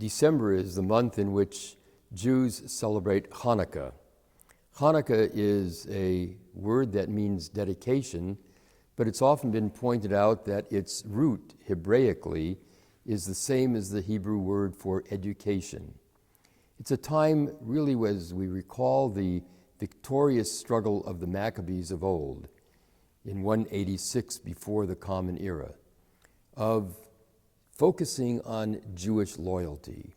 December is the month in which Jews celebrate Hanukkah. Hanukkah is a word that means dedication, but it's often been pointed out that its root, Hebraically, is the same as the Hebrew word for education. It's a time, really, as we recall the victorious struggle of the Maccabees of old, in 186 before the Common Era, of focusing on Jewish loyalty.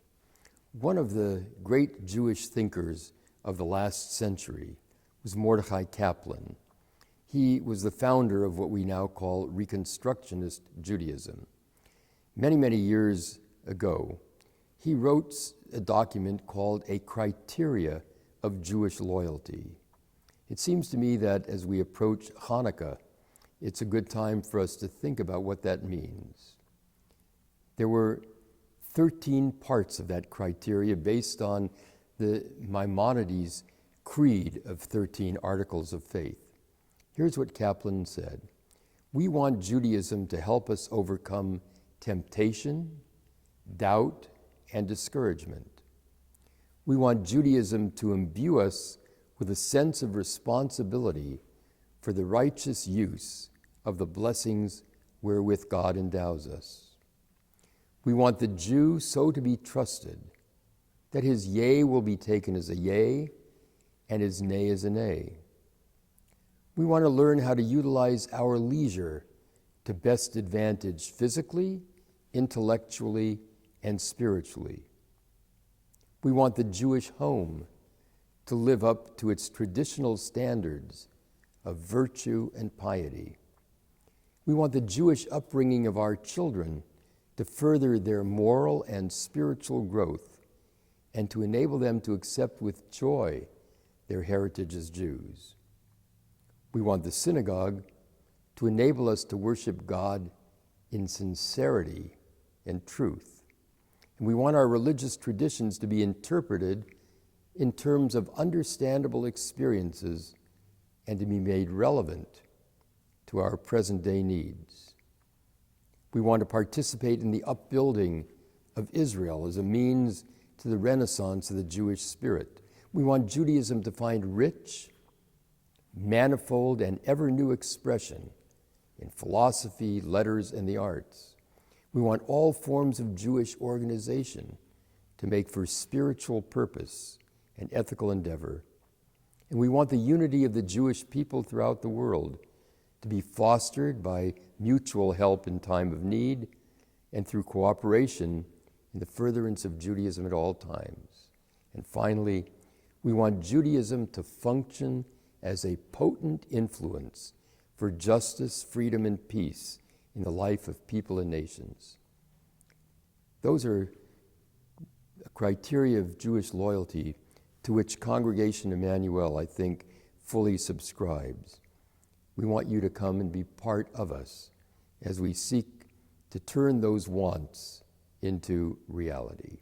One of the great Jewish thinkers of the last century was Mordechai Kaplan. He was the founder of what we now call Reconstructionist Judaism. Many, many years ago, he wrote a document called A Criteria of Jewish Loyalty. It seems to me that as we approach Hanukkah, it's a good time for us to think about what that means. There were 13 parts of that criteria based on the Maimonides' creed of 13 articles of faith. Here's what Kaplan said: "We want Judaism to help us overcome temptation, doubt, and discouragement. We want Judaism to imbue us with a sense of responsibility for the righteous use of the blessings wherewith God endows us. We want the Jew so to be trusted that his yea will be taken as a yea and his nay as a nay. We want to learn how to utilize our leisure to best advantage physically, intellectually, and spiritually. We want the Jewish home to live up to its traditional standards of virtue and piety. We want the Jewish upbringing of our children to further their moral and spiritual growth and to enable them to accept with joy their heritage as Jews. We want the synagogue to enable us to worship God in sincerity and truth. And we want our religious traditions to be interpreted in terms of understandable experiences and to be made relevant to our present-day needs. We want to participate in the upbuilding of Israel as a means to the renaissance of the Jewish spirit. We want Judaism to find rich, manifold, and ever-new expression in philosophy, letters, and the arts. We want all forms of Jewish organization to make for spiritual purpose and ethical endeavor. And we want the unity of the Jewish people throughout the world to be fostered by mutual help in time of need and through cooperation in the furtherance of Judaism at all times. And finally, we want Judaism to function as a potent influence for justice, freedom, and peace in the life of people and nations. Those are criteria of Jewish loyalty to which Congregation Emmanuel, I think, fully subscribes. We want you to come and be part of us as we seek to turn those wants into reality.